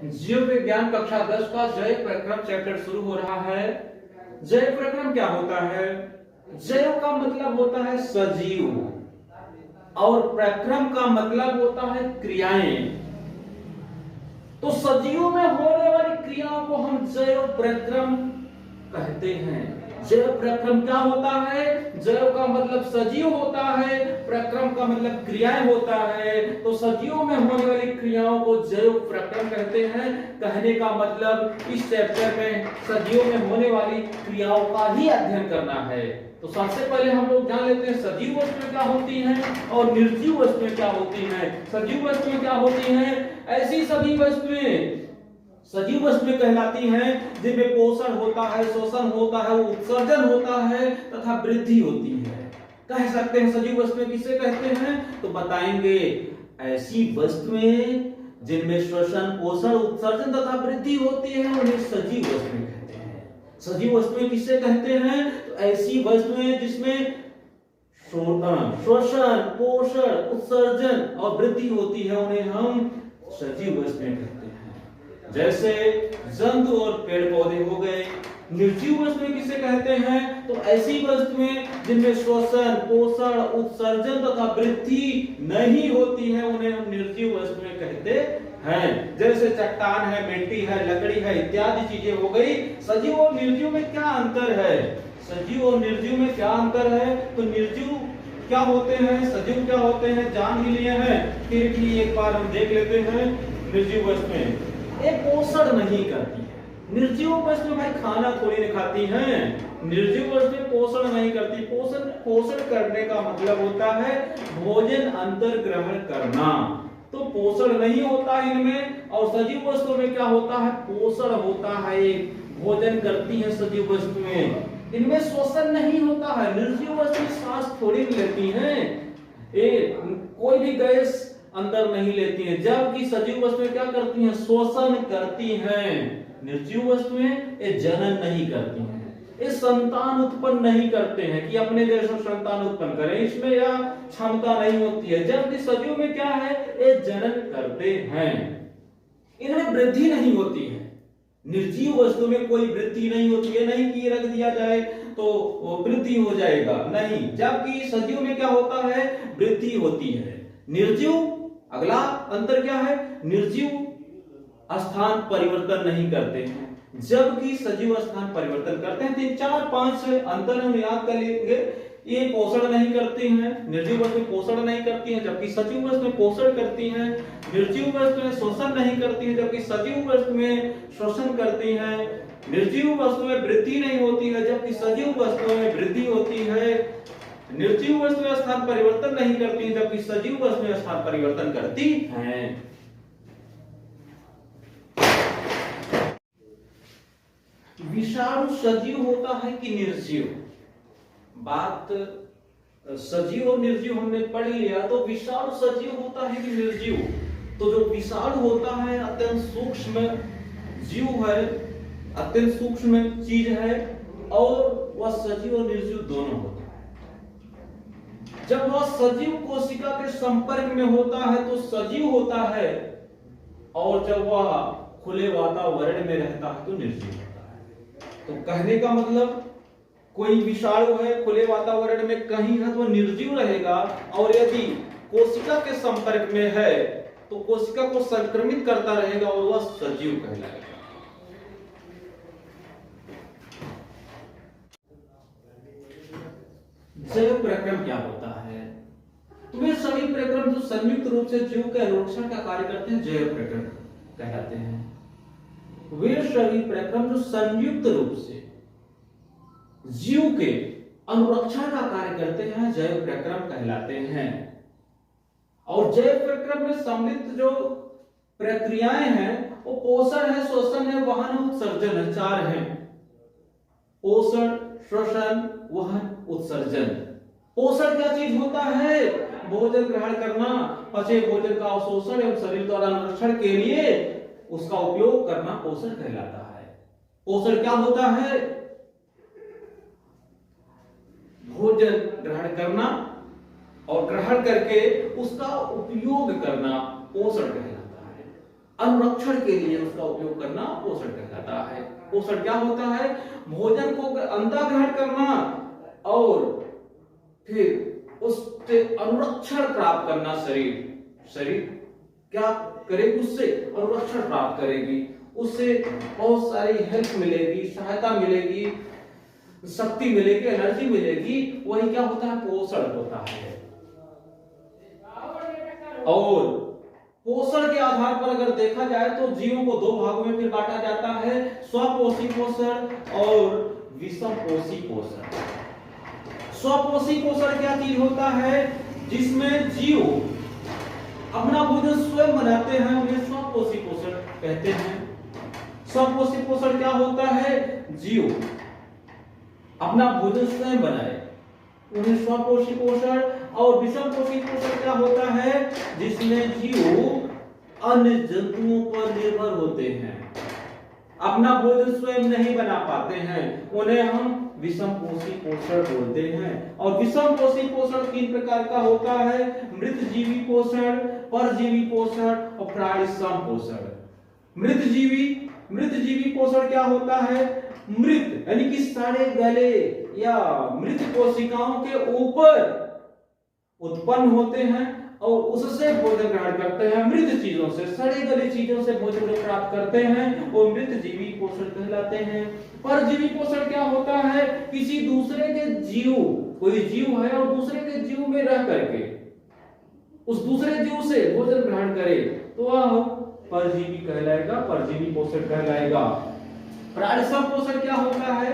जीव विज्ञान कक्षा 10 का जैव प्रक्रम चैप्टर शुरू हो रहा है। जैव प्रक्रम क्या होता है? जैव का मतलब होता है सजीव और प्रक्रम का मतलब होता है क्रियाएं। तो सजीव में होने वाली क्रियाओं को हम जैव प्रक्रम कहते हैं। जैव प्रक्रम क्या होता है? जैव का मतलब सजीव होता है, प्रक्रम का मतलब क्रियाएं होता है। तो सजीव में होने वाली क्रियाओं को जैव प्रक्रम कहते हैं। कहने का मतलब इस चैप्टर में सजीव में होने वाली क्रियाओं का ही अध्ययन करना है। तो सबसे पहले हम लोग जान लेते हैं सजीव वस्तुएं क्या होती हैं और निर्जीव वस्तुएं क्या होती हैं। सजीव वस्तुएं क्या होती हैं? ऐसी सभी वस्तुएं सजीव वस्तुएं कहलाती हैं जिनमें पोषण होता है, शोषण होता है, उत्सर्जन होता है तथा वृद्धि होती है। कह सकते हैं सजीव वस्तुएं किसे कहते हैं? तो बताएंगे ऐसी वस्तुएं जिनमें श्वसन, पोषण, उत्सर्जन तथा वृद्धि होती है उन्हें सजीव वस्तुएं कहते हैं। सजीव वस्तुएं किसे कहते हैं? तो ऐसी वस्तुएं जिसमें श्वसन, पोषण, उत्सर्जन और वृद्धि होती है उन्हें हम सजीव वस्तुएं कहते हैं। जैसे जंतु और पेड़ पौधे हो गए। निर्जीव वस्तुएं किसे कहते हैं? तो ऐसी वस्तुएं जिनमें श्वसन, पोषण, उत्सर्जन तथा वृद्धि नहीं होती है उन्हें हम निर्जीव वस्तुएं कहते हैं। जैसे चट्टान है, मिट्टी है, लकड़ी है इत्यादि चीजें हो गई। सजीव और निर्जीव में क्या अंतर है? सजीव और निर्जीव में क्या अंतर है? तो निर्जीव क्या होते हैं, सजीव क्या होते हैं जान ही लिए हैं, फिर भी एक बार हम देख लेते हैं। निर्जीव वस्तुएं ये पोषण नहीं करती है। निर्जीव वस्तुएं भाई खाना थोड़ी नहीं खाती हैं। निर्जीव वस्तुएं पोषण नहीं करती। पोषण करने का मतलब होता है भोजन अंतर ग्रहण करना। तो पोषण नहीं होता इनमें। और सजीव वस्तुओं में क्या होता है? पोषण होता है, भोजन करती है सजीव वस्तुएं। इनमें शोषण नहीं होता है। निर्जीव वस्तुएं सांस थोड़ी लेती हैं, कोई भी गैस अंदर नहीं लेती हैं, जबकि सजीव वस्तुएं क्या करती हैं? शोषण करती हैं। निर्जीव वस्तुएं ये जनन नहीं करती हैं, ये संतान उत्पन्न नहीं करते हैं कि अपने जैसा संतान उत्पन्न करें, इसमें यह क्षमता नहीं होती है। जबकि सजीव में क्या है? ये जनन करते हैं, इनमें वृद्धि नहीं होती है। निर्जीव वस्तु में कोई वृद्धि नहीं होती है, नहीं कि रख दिया जाए तो वृद्धि हो जाएगा, नहीं। जबकि सजीव में क्या होता है? वृद्धि होती है। निर्जीव अगला अंतर क्या है? निर्जीव स्थान परिवर्तन नहीं करते हैं, जबकि सजीव स्थान परिवर्तन करते हैं। 3, 4, 5 अंतर हम याद कर लेंगे। ये पोषण नहीं करती हैं, निर्जीव वस्तुएं पोषण नहीं करती हैं, जबकि सजीव वस्तुएं पोषण करती हैं। निर्जीव वस्तुएं शोषण नहीं करती हैं, जबकि सजीव वस्तुएं शोषण करती हैं। निर्जीव वस्तुएं वृद्धि नहीं होती है, जबकि सजीव वस्तुओं में वृद्धि होती है। निर्जीव वस्तुएं स्थान परिवर्तन नहीं करती हैं, जबकि सजीव वस्तुएं स्थान परिवर्तन करती हैं। विषाणु सजीव होता है कि निर्जीव? बात सजीव और निर्जीव हमने पढ़ लिया, तो विषाणु सजीव होता है कि निर्जीव? तो जो विषाणु होता है अत्यंत सूक्ष्म जीव है, अत्यंत सूक्ष्म चीज है, और वह सजीव और निर्जीव दोनों होता है। जब वह सजीव कोशिका के संपर्क में होता है तो सजीव होता है, और जब वह खुले वातावरण में रहता है तो निर्जीव होता है। तो कहने का मतलब कोई विषाणु है, खुले वातावरण में कहीं है तो निर्जीव रहेगा, और यदि कोशिका के संपर्क में है तो कोशिका को संक्रमित करता रहेगा और वह सजीव कहलाएगा। जैव प्रक्रम क्या होता है? तो वे सभी प्रक्रम जो संयुक्त रूप से जीव के अनुरक्षण का कार्य करते हैं जैव प्रक्रम कहलाते हैं। वे सभी प्रक्रम जो संयुक्त रूप से जीव के अनुरक्षण का कार्य करते हैं जैव प्रक्रम कहलाते हैं। और जैव प्रक्रम में सम्मिलित जो प्रक्रियाएं हैं वो पोषण है, शोषण है, वहन, उत्सर्जन है। 4 हैं: पोषण, श्वसन, वहन, उत्सर्जन। पोषण क्या चीज होता है? भोजन ग्रहण करना, पचे भोजन का अवशोषण एवं शरीर द्वारा अनुरक्षण के लिए उसका उपयोग करना पोषण कहलाता है। पोषण क्या होता है? भोजन ग्रहण करना और ग्रहण करके उसका उपयोग करना पोषण कहलाता है। अनुरक्षण के लिए उसका उपयोग करना पोषण कहलाता है। पोषण क्या होता है? भोजन को अंधा ग्रहण करना और फिर उससे अनुरक्षण प्राप्त करना। शरीर क्या करेगी? उससे अनुरक्षण प्राप्त करेगी, उससे बहुत सारी हेल्प मिलेगी, सहायता मिलेगी, शक्ति मिलेगी, एनर्जी मिलेगी। वही क्या होता है? पोषण होता है। और पोषण के आधार पर अगर देखा जाए तो जीवों को दो भागों में फिर बांटा जाता है, स्वपोषी पोषण और विषमपोषी पोषण। स्वपोषी पोषण क्या चीज होता है? जिसमें जीव अपना भोजन स्वयं बनाते हैं, उन्हें स्वपोषी पोषण कहते हैं। स्वपोषी पोषण क्या होता है? जीव अपना भोजन स्वयं बनाए, उन्हें स्वपोषी पोषण। और विषमपोषी पोषण क्या होता है? जिसमें जीव अन्य जंतुओं पर निर्भर होते हैं, अपना भोजन स्वयं नहीं बना पाते हैं, उन्हें हम विषमपोषी पोषण बोलते हैं। और विषमपोषी पोषण 3 प्रकार का होता है: मृतजीवी पोषण, परजीवी पोषण और प्राणिसम पोषण। मृतजीवी पोषण क्या होता है? मृत यानी कि सड़े गले या मृत कोशिकाओं के ऊपर उत्पन्न होते हैं और उससे भोजन ग्रहण करते हैं। मृत चीजों से, सड़े गले चीजों से भोजन प्राप्त करते हैं और मृतजीवी पोषण कहलाते हैं। परजीवी पोषण क्या होता है? किसी दूसरे के जीव, कोई जीव है और दूसरे के जीव में रह करके उस दूसरे जीव से भोजन ग्रहण करे तो वह परजीवी कहलाएगा, परजीवी पोषण कहलाएगा। प्राणिसम पोषण क्या होता है?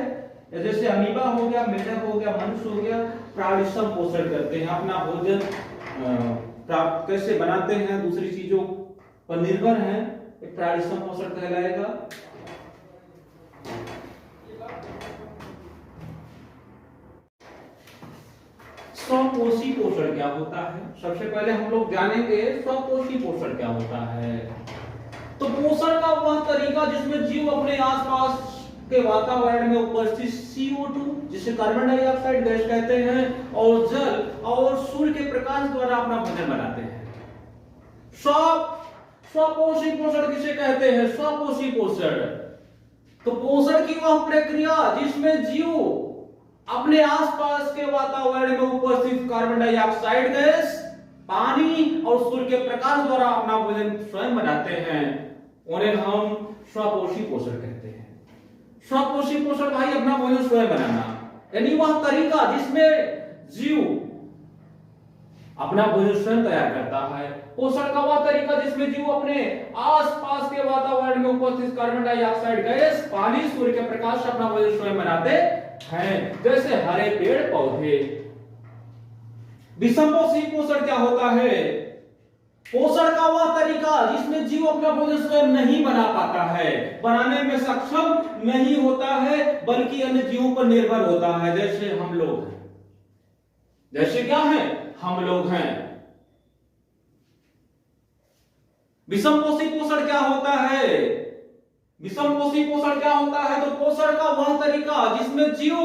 जैसे अमीबा हो गया, मेढक हो गया, मनुष्य हो गया, प्राणिसम पोषण करते हैं, अपना भोजन प्राप्त कैसे बनाते हैं, दूसरी चीजों पर निर्भर हैं, एक प्राणिसम पोषण कहलाएगा। स्वपोषी पोषण क्या होता है? सबसे पहले हम लोग जानेंगे स्वपोषी पोषण क्या होता है। तो पोषण का वह तरीका जिसमें जीव अपने आसपास के वातावरण में उपस्थित CO2 जिसे कार्बन डाइऑक्साइड गैस कहते हैं और जल और सूर्य के प्रकाश द्वारा अपना भोजन बनाते हैं। स्वपोषी पोषण किसे कहते हैं? स्वपोषी पोषण तो पोषण की वह प्रक्रिया जिसमें जीव अपने आसपास के वातावरण में उपस्थित कार्बन डाइऑक्साइड गैस, पानी और सूर्य के प्रकाश द्वारा अपना भोजन स्वयं बनाते हैं, उन्हें हम स्वपोषी पोषण कहते हैं। स्वपोषी पोषण भाई अपना भोजन स्वयं बनाना, यानी वह तरीका जिसमें जीव अपना भोजन स्वयं तैयार करता है। पोषण का वह तरीका जिसमें जीव अपने आसपास के वातावरण में उपस्थित कार्बन डाइऑक्साइड गैस, पानी, सूर्य के प्रकाश से अपना भोजन स्वयं बनाते हैं, जैसे हरे पेड़ पौधे। विषमपोषी पोषण क्या होता है? पोषण का वह तरीका जिसमें जीव अपना भोजन स्वयं नहीं बना पाता है, बनाने में सक्षम नहीं होता है, बल्कि अन्य जीवों पर निर्भर होता है, जैसे हम लोग हैं। जैसे क्या है? हम लोग हैं। विषमपोषी पोषण क्या होता है? विषमपोषी पोषण क्या होता है? तो पोषण का वह तरीका जिसमें जीव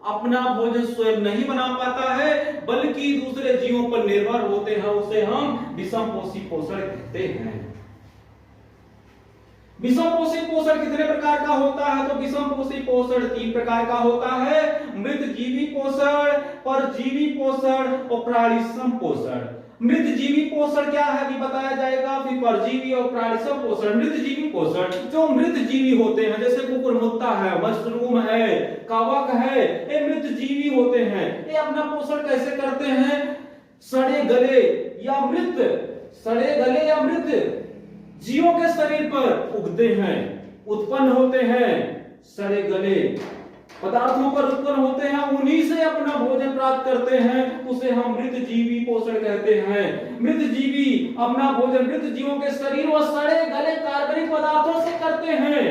अपना भोजन स्वयं नहीं बना पाता है, बल्कि दूसरे जीवों पर निर्भर होते हैं, उसे हम विषमपोषी पोषण कहते हैं। विषमपोषी पोषण कितने प्रकार का होता है? तो विषमपोषी पोषण 3 प्रकार का होता है: मृतजीवी पोषण, परजीवी पोषण और प्राणिसम पोषण। मृतजीवी पोषण क्या है अभी बताया जाएगा, फिर परजीवी और प्राणिसम पोषण। मृतजीवी पोषण जो मृतजीवी होते हैं, जैसे कुकुरमुत्ता है, मशरूम है, कवक है, ये मृतजीवी होते हैं। ये अपना पोषण कैसे करते हैं? सड़े गले या मृत जीवों के शरीर पर उगते हैं, उत्पन्न होते हैं, सड़े गले पदार्थों पर उत्पन्न होते हैं, उन्हीं से अपना भोजन प्राप्त करते हैं, उसे हम मृतजीवी पोषण कहते हैं। मृतजीवी अपना भोजन मृत जीवों के शरीर व सड़े गले कार्बनिक पदार्थों से करते हैं,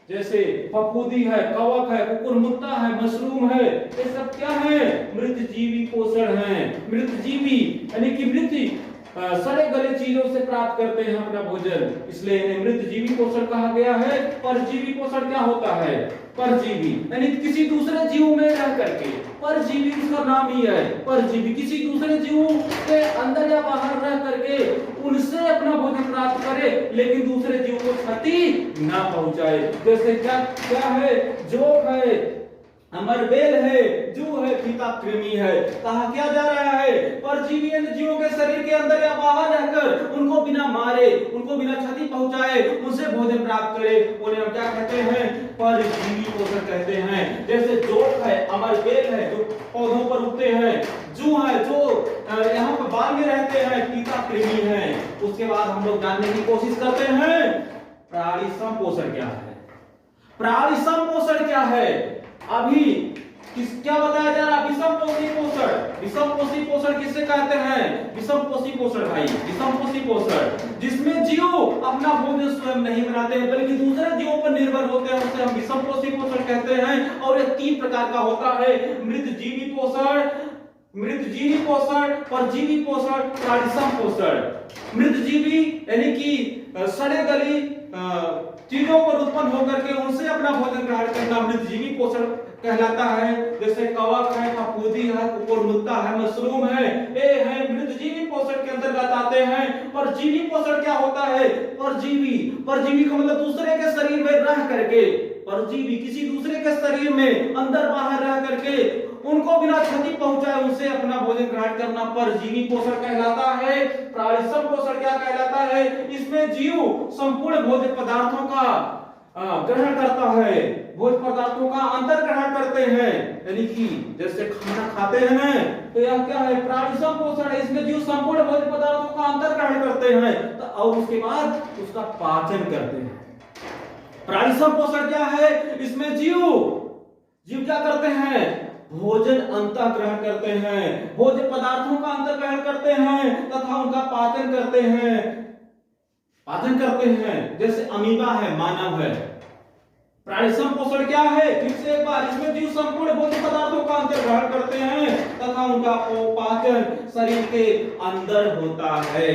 जैसे फफूंदी है, कवक है, कुकुरमुत्ता है, मशरूम है, ये सब क्या है? मृतजीवी पोषण है। मृतजीवी यानी कि मृत सड़े गले चीजों से प्राप्त करते हैं अपना भोजन, इसलिए इन्हें मृतजीवी पोषण कहा गया है। परजीवी पोषण क्या होता है? परजीवी यानी किसी दूसरे जीव में रह करके, परजीवी उसका नाम ही है, परजीवी किसी दूसरे जीव के अंदर या बाहर रह करके उनसे अपना भोजन प्राप्त करे, लेकिन दूसरे जीव को क्षति ना पहुंचाए। जैसे क्या क्या है? जोक है, अमरबेल है, जू है, फीता कृमि है। कहा क्या जा रहा है? परजीवी जीवों के शरीर के अंदर या बाहर रहकर उनको बिना मारे, उनको बिना क्षति पहुंचाए उनसे भोजन प्राप्त करे, उन्हें हम क्या कहते हैं? परजीवी पोषण कहते हैं। जैसे जोक है, अमरबेल है जो पौधों पर उगते हैं, जू है जो यहाँ पर बाल में रहते हैं, फीता कृमि है। उसके बाद हम लोग जानने की कोशिश करते हैं प्राणी संपोषण क्या है। प्राणी संपोषण क्या है? अभी क्या बताया जा रहा? विषमपोषी पोषण। विषमपोषी पोषण किसे कहते हैं? विषमपोषी पोषण भाई, विषमपोषी पोषण जिसमें जीव अपना भोजन स्वयं नहीं बनाते हैं बल्कि दूसरे जीवों पर निर्भर होते हैं, उसे हम विषमपोषी पोषण कहते हैं। और ये 3 प्रकार का होता है: मृतजीवी पोषण, मृतजीवी पोषण, परजीवी पोषण, प्राणिसम पोषण। मृतजीवी यानी कि सड़े गली चीजों पर उत्पन्न होकर के उनसे अपना भोजन ग्रहण करना मृतजीवी पोषण कहलाता है। जैसे कवक है, फफूंदी है, कुकुरमुत्ता है, मशरूम है, ये है मृतजीवी पोषण के अंतर्गत आते हैं। परजीवी पोषण क्या होता है? परजीवी, परजीवी का मतलब दूसरे के शरीर में रह करके, परजीवी किसी दूसरे के शरीर में अंदर बाहर रह करके उनको बिना क्षति पहुंचाए उनसे अपना भोजन ग्रहण करना परजीवी पोषण कहलाता है। प्राणिसम पोषण क्या कहलाता है? इसमें जीव संपूर्ण भोज्य पदार्थों का ग्रहण करता है, भोज्य पदार्थों का अंतर ग्रहण करते हैं, यानी कि जैसे खाना खाते हैं तो यह क्या है? प्राणिसम पोषण है। इसमें जीव संपूर्ण भोज्य पदार्थों का अंतर ग्रहण करते हैं और उसके बाद उसका पाचन करते हैं। प्राणिसम पोषण क्या है? इसमें जीव क्या करते हैं? भोजन अंतः ग्रहण करते हैं, भोज्य पदार्थों का अंतर ग्रहण करते हैं तथा उनका पाचन करते हैं, पाचन करते हैं। जैसे अमीबा है, मानव है। प्राणिसम पोषण क्या है? फिर से एक बार, इसमें जीव संपूर्ण भोज्य पदार्थों का अंतर ग्रहण करते हैं तथा उनका पाचन शरीर के अंदर होता है।